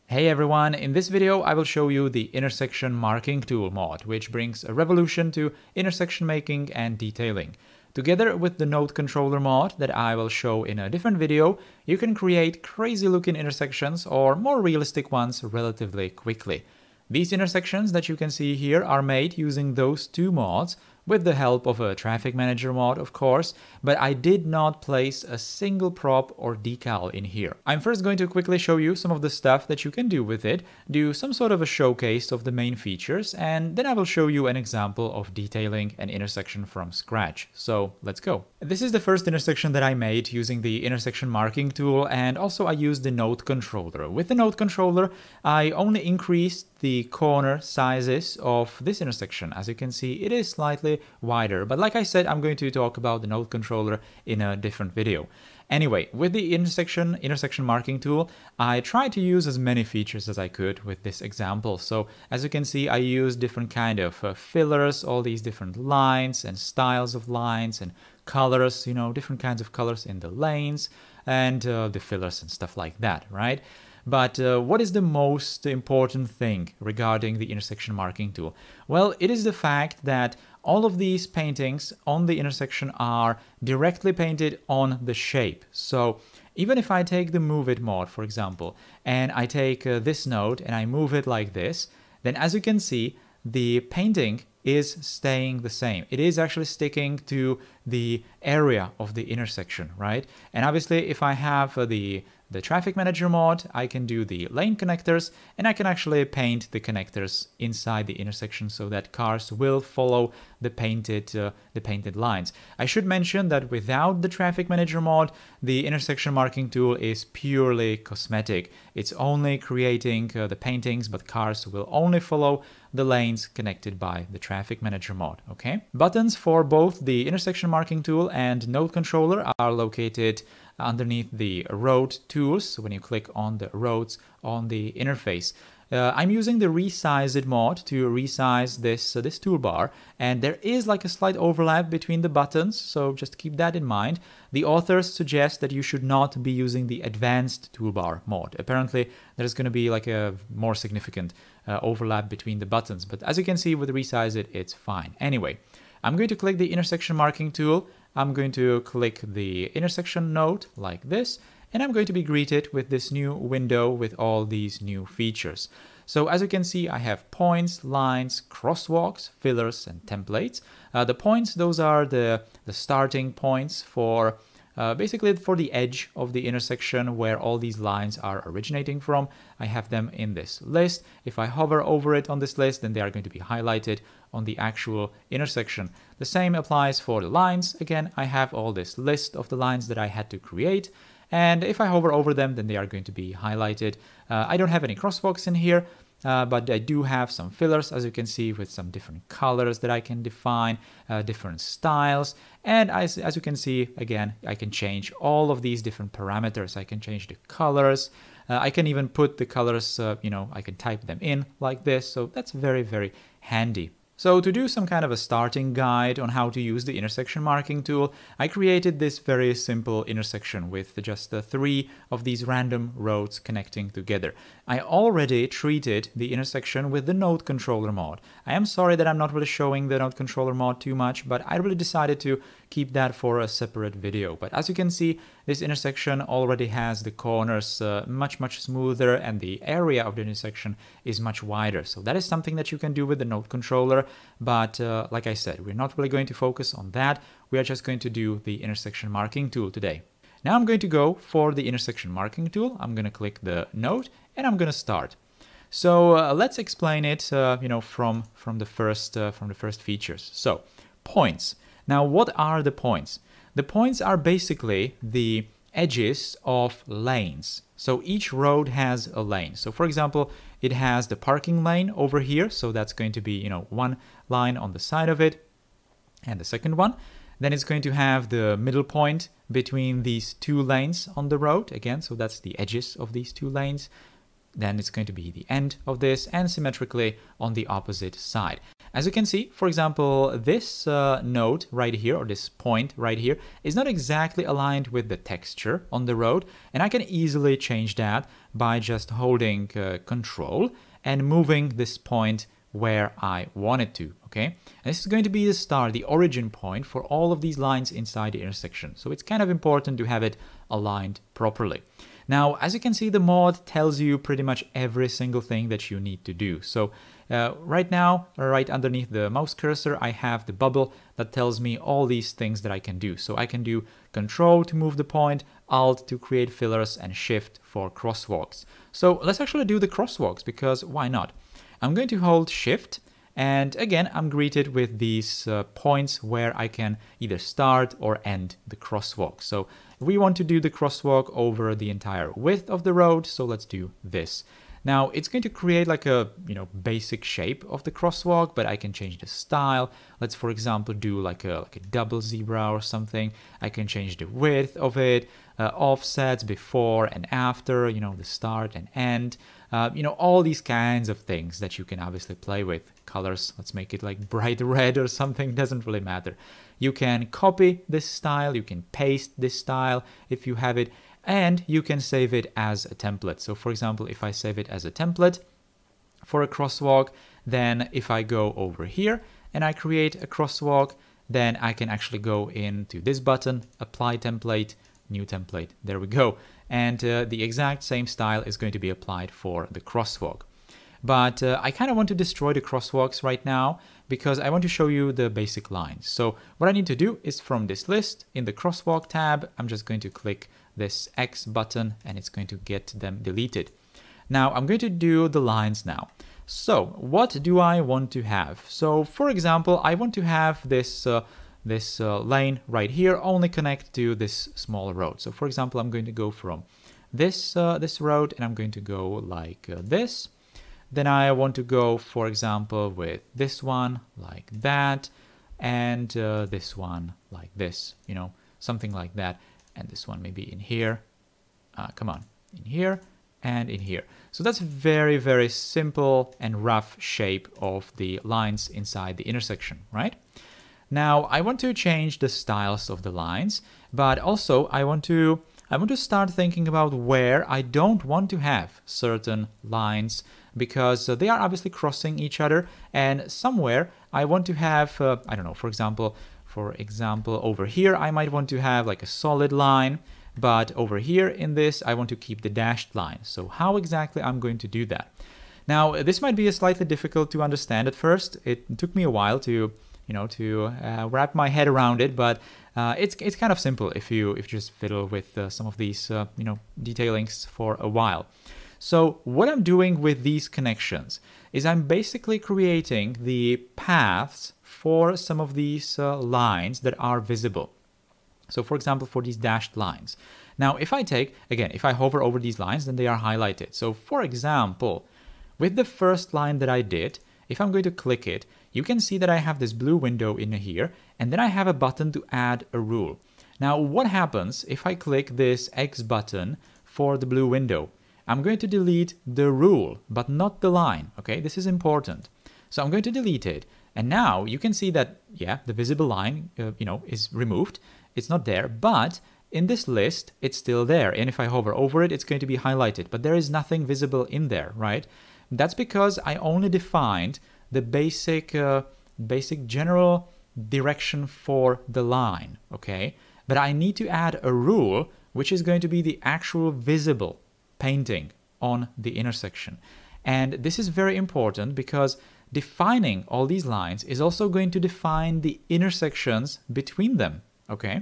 Hey everyone, in this video I will show you the intersection marking tool mod, which brings a revolution to intersection making and detailing. Together with the node controller mod that I will show in a different video, you can create crazy looking intersections or more realistic ones relatively quickly. These intersections that you can see here are made using those two mods, with the help of a traffic manager mod, of course, but I did not place a single prop or decal in here. I'm first going to quickly show you some of the stuff that you can do with it, do some sort of a showcase of the main features, and then I will show you an example of detailing an intersection from scratch. So let's go. This is the first intersection that I made using the intersection marking tool, and also I used the node controller. With the node controller, I only increased the corner sizes of this intersection. As you can see, it is slightly wider, but like I said, I'm going to talk about the node controller in a different video. Anyway, with the intersection marking tool, I tried to use as many features as I could with this example. So as you can see, I used different kind of fillers, all these different lines and styles of lines and colors, different kinds of colors in the lanes and the fillers and stuff like that, right? But what is the most important thing regarding the intersection marking tool? Well, it is the fact that all of these paintings on the intersection are directly painted on the shape. So even if I take the move it mod, for example, and I take this node and I move it like this, then as you can see, the painting is staying the same. It is actually sticking to the area of the intersection, right? And obviously, if I have the traffic manager mod, I can do the lane connectors, and I can actually paint the connectors inside the intersection so that cars will follow the painted lines. I should mention that without the traffic manager mod, the intersection marking tool is purely cosmetic. It's only creating the paintings, but cars will only follow the lanes connected by the traffic manager mod. Okay. Buttons for both the intersection marking tool and node controller are located underneath the road tools when you click on the roads on the interface. I'm using the resize it mod to resize this toolbar, and there is like a slight overlap between the buttons, so just keep that in mind. The authors suggest that you should not be using the advanced toolbar mod. Apparently there's going to be like a more significant overlap between the buttons, but as you can see with the resize it, it's fine. Anyway, I'm going to click the intersection marking tool. I'm going to click the intersection node like this, and I'm going to be greeted with this new window with all these new features. So as you can see, I have points, lines, crosswalks, fillers, and templates. The points, those are the starting points for basically for the edge of the intersection where all these lines are originating from. I have them in this list. If I hover over it on this list, then they are going to be highlighted on the actual intersection. The same applies for the lines. Again, I have all this list of the lines that I had to create. And if I hover over them, then they are going to be highlighted. I don't have any crosswalks in here, but I do have some fillers, as you can see, with some different colors that I can define, different styles. And as you can see, again, I can change all of these different parameters. I can change the colors. I can even put the colors, I can type them in like this. So that's very, very handy. So to do some kind of a starting guide on how to use the intersection marking tool, I created this very simple intersection with just 3 of these random roads connecting together. I already treated the intersection with the node controller mod. I am sorry that I'm not really showing the node controller mod too much, but I really decided to keep that for a separate video. But as you can see, this intersection already has the corners much smoother, and the area of the intersection is much wider. So that is something that you can do with the node controller. But like I said, we're not really going to focus on that. We are just going to do the intersection marking tool today. Now I'm going to go for the intersection marking tool. I'm going to click the node and I'm going to start. So let's explain it, from the first features. So points. Now, what are the points? The points are basically the edges of lanes. So each road has a lane. So for example, it has the parking lane over here. So that's going to be, one line on the side of it and the second one. Then it's going to have the middle point between these 2 lanes on the road again. So that's the edges of these 2 lanes. then it's going to be the end of this, and symmetrically on the opposite side. As you can see, for example, this node right here, or this point right here, is not exactly aligned with the texture on the road, and I can easily change that by just holding Control and moving this point where I want it to, okay? And this is going to be the start, the origin point for all of these lines inside the intersection. So it's kind of important to have it aligned properly. Now, as you can see, the mod tells you pretty much every single thing that you need to do. So right now, right underneath the mouse cursor, I have the bubble that tells me all these things that I can do. So I can do Control to move the point, Alt to create fillers, and Shift for crosswalks. So let's actually do the crosswalks, because why not? I'm going to hold Shift, and again, I'm greeted with these points where I can either start or end the crosswalk. So we want to do the crosswalk over the entire width of the road, so let's do this. Now, it's going to create like a, basic shape of the crosswalk, but I can change the style. Let's, for example, do like a double zebra or something. I can change the width of it, offsets before and after, the start and end. All these kinds of things that you can obviously play with. Colors, let's make it like bright red or something, doesn't really matter. You can copy this style, you can paste this style if you have it, and you can save it as a template. So for example, if I save it as a template for a crosswalk, then if I go over here and I create a crosswalk, then I can actually go into this button, apply template, new template, there we go. And the exact same style is going to be applied for the crosswalk. But I kind of want to destroy the crosswalks right now because I want to show you the basic lines. So what I need to do is from this list in the crosswalk tab, I'm just going to click this X button and it's going to get them deleted. Now I'm going to do the lines now. So what do I want to have? So for example, I want to have this lane right here only connect to this small road. So for example, I'm going to go from this road and I'm going to go like this. Then I want to go, for example, with this one like that, and this one like this, something like that. And this one maybe in here, in here and in here. So that's a very, very simple and rough shape of the lines inside the intersection, right? Now I want to change the styles of the lines, but also I want to start thinking about where I don't want to have certain lines because they are obviously crossing each other, and somewhere I want to have, I don't know, for example, over here I might want to have like a solid line, but over here in this I want to keep the dashed line. So how exactly I'm going to do that? Now this might be slightly difficult to understand at first. It took me a while to wrap my head around it, but it's kind of simple if you just fiddle with some of these detailings for a while. So what I'm doing with these connections is I'm basically creating the paths for some of these lines that are visible. So for example, for these dashed lines. Now if I hover over these lines, then they are highlighted. So for example, with the first line that I did, if I'm going to click it, you can see that I have this blue window in here, and then I have a button to add a rule. Now what happens if I click this X button for the blue window? I'm going to delete the rule, but not the line, okay? This is important. So I'm going to delete it, and now you can see that, yeah, the visible line, is removed. It's not there, but in this list, it's still there. And if I hover over it, it's going to be highlighted, but there is nothing visible in there, right? That's because I only defined the basic general direction for the line, okay? But I need to add a rule, which is going to be the actual visible painting on the intersection. And this is very important because defining all these lines is also going to define the intersections between them, okay?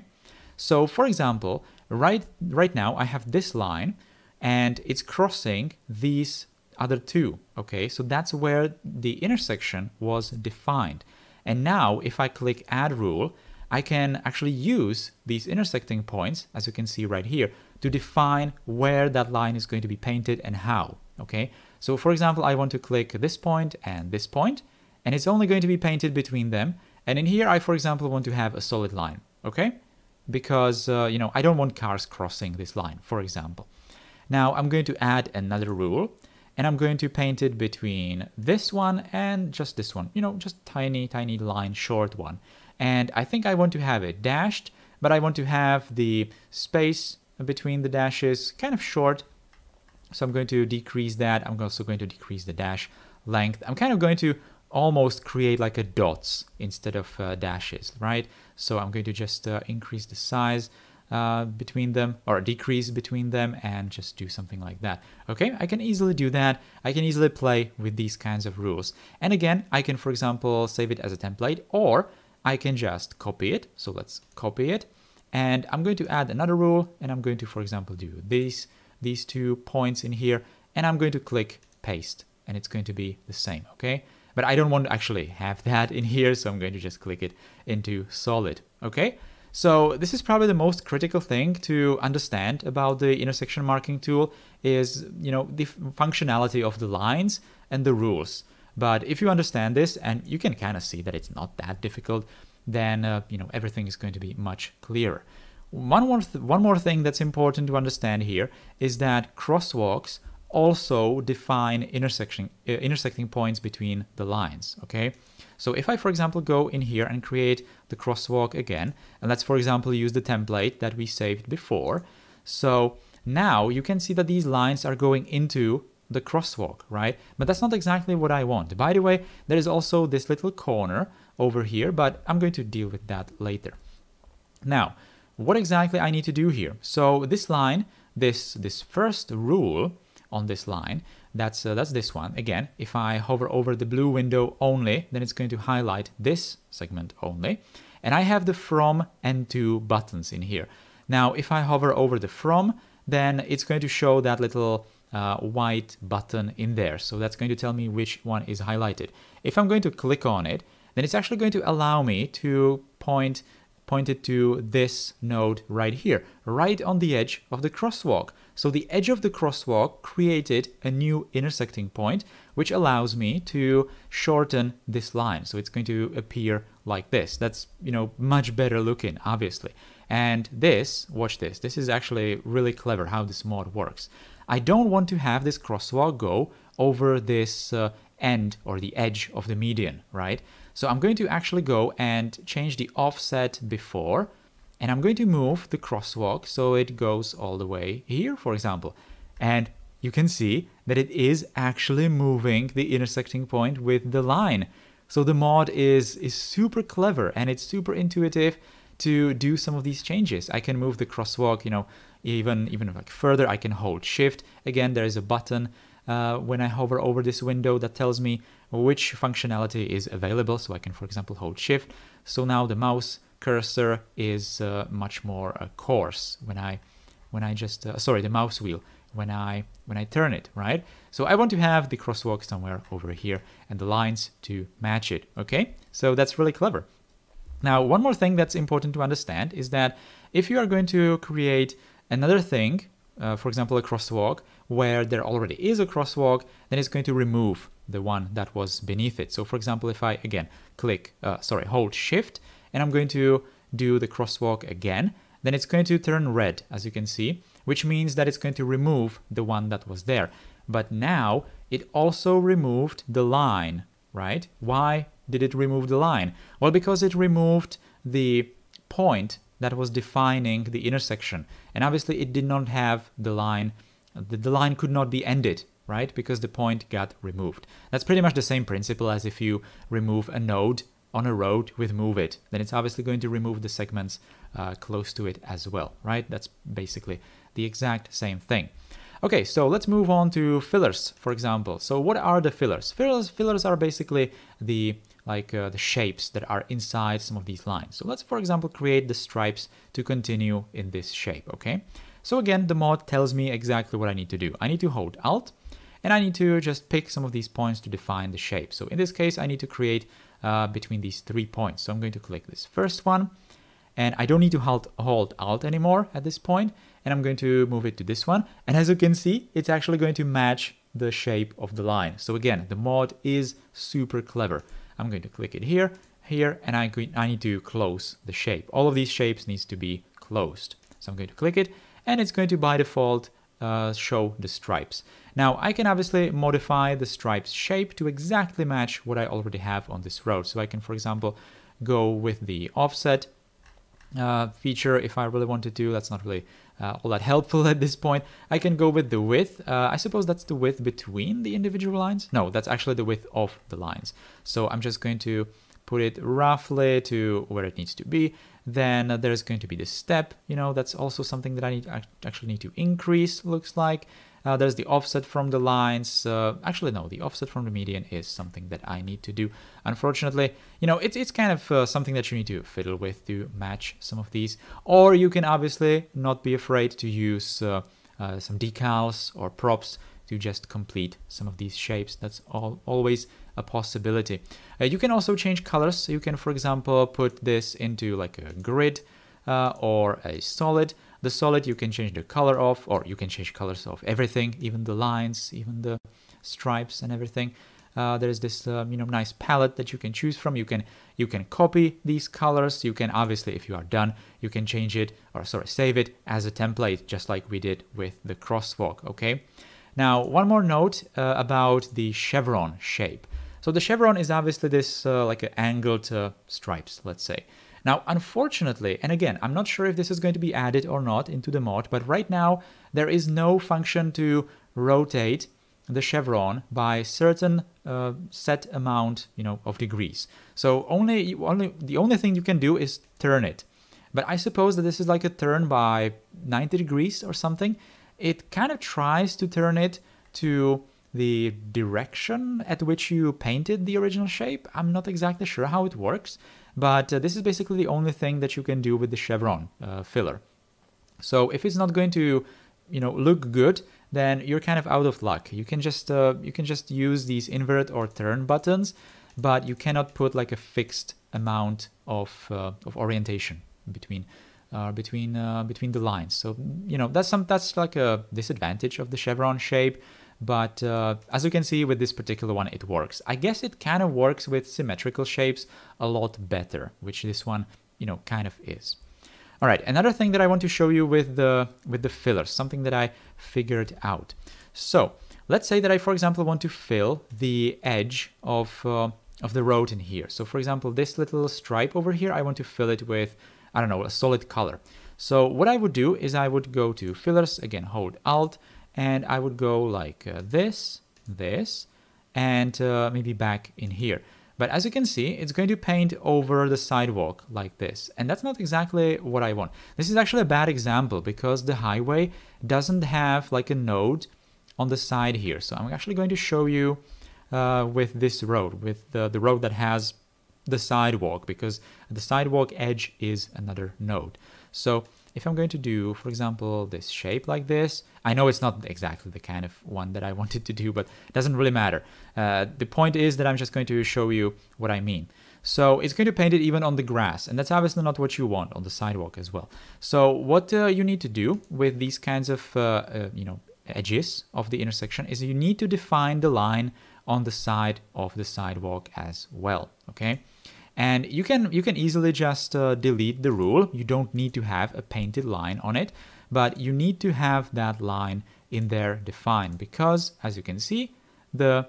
So for example, right now I have this line and it's crossing these other two, okay? So that's where the intersection was defined. And now if I click add rule, I can actually use these intersecting points, as you can see right here, to define where that line is going to be painted and how, okay? So for example, I want to click this point, and it's only going to be painted between them. And in here, I, for example, want to have a solid line, okay? Because, I don't want cars crossing this line, for example. Now I'm going to add another rule. and I'm going to paint it between this one and just this one, you know, just tiny line, short one. And I think I want to have it dashed, but I want to have the space between the dashes kind of short. So I'm going to decrease that. I'm also going to decrease the dash length. I'm kind of going to almost create like a dots instead of dashes, right? So I'm going to just increase the size between them, or decrease between them, and just do something like that. Okay, I can easily do that. I can easily play with these kinds of rules. And again, I can, for example, save it as a template, or I can just copy it. So let's copy it. And I'm going to add another rule, and I'm going to, for example, do these 2 points in here, and I'm going to click paste, and it's going to be the same, okay? But I don't want to actually have that in here, so I'm going to just click it into solid, okay? So this is probably the most critical thing to understand about the intersection marking tool is, you know, the functionality of the lines and the rules. But if you understand this, and you can kind of see that it's not that difficult, then, you know, everything is going to be much clearer. One more thing that's important to understand here is that crosswalks also define intersecting points between the lines, okay? So if I, for example, go in here and create the crosswalk again, and let's, for example, use the template that we saved before. So now you can see that these lines are going into the crosswalk, right? But that's not exactly what I want. By the way, there is also this little corner over here, but I'm going to deal with that later. Now, what exactly I need to do here? So this line, this first rule on this line, that's this one. Again, if I hover over the blue window only, then it's going to highlight this segment only. And I have the from and to buttons in here. Now, if I hover over the from, then it's going to show that little white button in there. So that's going to tell me which one is highlighted. If I'm going to click on it, then it's actually going to allow me to point it to this node right here, right on the edge of the crosswalk. So the edge of the crosswalk created a new intersecting point, which allows me to shorten this line. So it's going to appear like this. That's, you know, much better looking, obviously. And this, watch this, this is actually really clever how this mod works. I don't want to have this crosswalk go over this end or the edge of the median, right? So I'm going to actually go and change the offset before, and I'm going to move the crosswalk so it goes all the way here, for example. And you can see that it is actually moving the intersecting point with the line. So the mod is super clever, and it's super intuitive to do some of these changes. I can move the crosswalk, you know, even like further. I can hold shift. Again, there is a button when I hover over this window that tells me which functionality is available. So I can, for example, hold shift. So now the mouse cursor is much more coarse when I just the mouse wheel when I turn it, right? So I want to have the crosswalk somewhere over here and the lines to match it, okay? So that's really clever. Now, one more thing that's important to understand is that if you are going to create another thing, for example, a crosswalk, where there already is a crosswalk, then it's going to remove the one that was beneath it. So for example, if I again hold shift, and I'm going to do the crosswalk again, then it's going to turn red, as you can see, which means that it's going to remove the one that was there. But now it also removed the line, right? Why did it remove the line? Well, because it removed the point that was defining the intersection. And obviously it did not have the line. The line could not be ended, right? Because the point got removed. That's pretty much the same principle as if you remove a node on a road with move it. Then it's obviously going to remove the segments close to it as well, right? That's basically the exact same thing. Okay, so let's move on to fillers, for example. So what are the fillers? Fillers are basically the shapes that are inside some of these lines. So let's, for example, create the stripes to continue in this shape, okay? So again, the mod tells me exactly what I need to do. I need to hold Alt, and I need to just pick some of these points to define the shape. So in this case, I need to create between these 3 points. So I'm going to click this first one, and I don't need to hold Alt anymore at this point, and I'm going to move it to this one. And as you can see, it's actually going to match the shape of the line. So again, the mod is super clever. I'm going to click it here, and I need to close the shape. All of these shapes needs to be closed. So I'm going to click it, and it's going to by default show the stripes. Now I can obviously modify the stripes shape to exactly match what I already have on this road. So I can, for example, go with the offset feature if I really wanted to. That's not really all that helpful at this point. I can go with the width. I suppose that's the width between the individual lines. No, that's actually the width of the lines. So I'm just going to put it roughly to where it needs to be. Then there's going to be this step, that's also something that I actually need to increase, looks like. There's the offset from the lines. Actually, no, the offset from the median is something that I need to do. Unfortunately, it's kind of something that you need to fiddle with to match some of these. Or you can obviously not be afraid to use some decals or props to just complete some of these shapes. That's always a possibility. You can also change colors. So you can, for example, put this into like a grid or a solid. The solid you can change the color of, or you can change colors of everything, even the lines, even the stripes and everything. There's this nice palette that you can choose from. You can copy these colors. You can obviously, if you are done, you can change it, or sorry, save it as a template, just like we did with the crosswalk. Okay. Now, one more note about the chevron shape. So the chevron is obviously this like an angled stripes, let's say. Now, unfortunately, and again, I'm not sure if this is going to be added or not into the mod, but right now there is no function to rotate the chevron by certain set amount, of degrees. So the only thing you can do is turn it. But I suppose that this is like a turn by 90 degrees or something. It kind of tries to turn it to the direction at which you painted the original shape. I'm not exactly sure how it works, but this is basically the only thing that you can do with the chevron filler. So if it's not going to, look good, then you're kind of out of luck. You can just use these invert or turn buttons, but you cannot put like a fixed amount of orientation between the lines. So that's like a disadvantage of the chevron shape. But as you can see with this particular one, it works. I guess it kind of works with symmetrical shapes a lot better, which this one, kind of is. All right, another thing that I want to show you with the fillers, something that I figured out. So let's say that I, for example, want to fill the edge of the road in here. So for example, this little stripe over here, I want to fill it with, I don't know, a solid color. So what I would do is I would go to fillers, again, hold Alt, and I would go like this, and maybe back in here. But as you can see, it's going to paint over the sidewalk like this. And that's not exactly what I want. This is actually a bad example because the highway doesn't have like a node on the side here. So I'm actually going to show you with this road, with the road that has the sidewalk, because the sidewalk edge is another node. So if I'm going to do, for example, this shape like this, I know it's not exactly the kind of one that I wanted to do, but it doesn't really matter. The point is that I'm just going to show you what I mean. So it's going to paint it even on the grass, and that's obviously not what you want on the sidewalk as well. So what you need to do with these kinds of edges of the intersection is you need to define the line on the side of the sidewalk as well. Okay. And you can easily just delete the rule. You don't need to have a painted line on it, but you need to have that line in there defined because, as you can see, the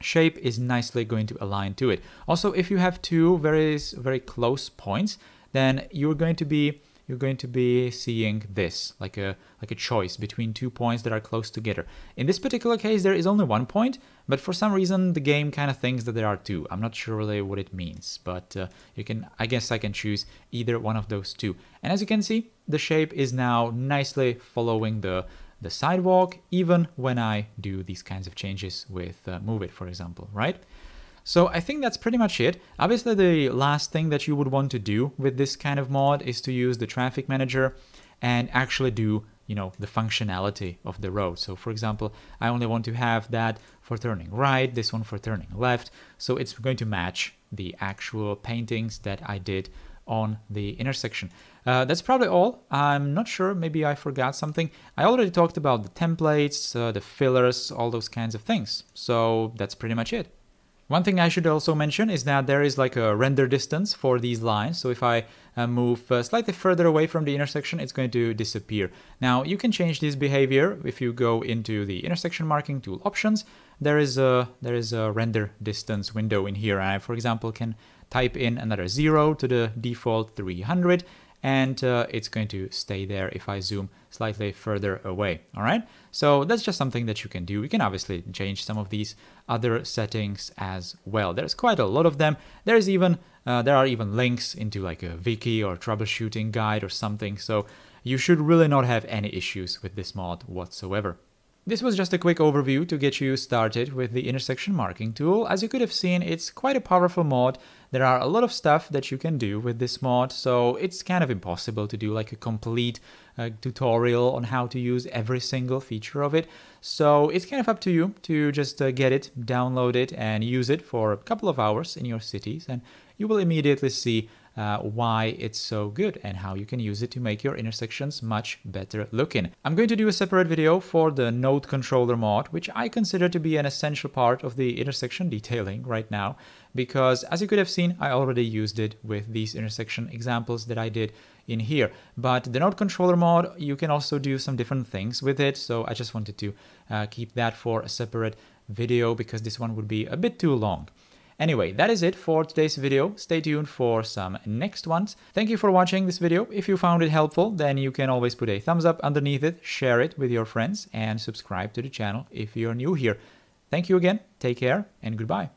shape is nicely going to align to it. Also, if you have two very close points, then you're going to be seeing this like a choice between 2 points that are close together. In this particular case, there is only 1 point, but for some reason the game kind of thinks that there are 2. I'm not sure really what it means, but I guess I can choose either one of those 2. And as you can see, the shape is now nicely following the sidewalk, even when I do these kinds of changes with Move It, for example, right? So I think that's pretty much it. Obviously, the last thing that you would want to do with this kind of mod is to use the traffic manager and actually do, the functionality of the road. So for example, I only want to have that for turning right, this one for turning left. So it's going to match the actual paintings that I did on the intersection. That's probably all. I'm not sure, maybe I forgot something. I already talked about the templates, the fillers, all those kinds of things. So that's pretty much it. One thing I should also mention is that there is like a render distance for these lines. So if I move slightly further away from the intersection, it's going to disappear. Now you can change this behavior if you go into the intersection marking tool options. There is a render distance window in here. And I, for example, can type in another 0 to the default 300. And it's going to stay there if I zoom slightly further away. All right, so that's just something that you can do. You can obviously change some of these other settings as well. There's quite a lot of them. There are even links into like a wiki or troubleshooting guide or something. So you should really not have any issues with this mod whatsoever. This was just a quick overview to get you started with the intersection marking tool. As you could have seen, it's quite a powerful mod. There are a lot of stuff that you can do with this mod, so it's kind of impossible to do like a complete tutorial on how to use every single feature of it. So it's kind of up to you to just get it, download it, and use it for a couple of hours in your cities, and you will immediately see why it's so good and how you can use it to make your intersections much better looking. I'm going to do a separate video for the node controller mod, which I consider to be an essential part of the intersection detailing right now, because as you could have seen, I already used it with these intersection examples that I did in here. But the node controller mod, you can also do some different things with it, so I just wanted to keep that for a separate video because this one would be a bit too long. Anyway, that is it for today's video. Stay tuned for some next ones. Thank you for watching this video. If you found it helpful, then you can always put a thumbs up underneath it, share it with your friends, and subscribe to the channel if you're new here. Thank you again, take care, and goodbye.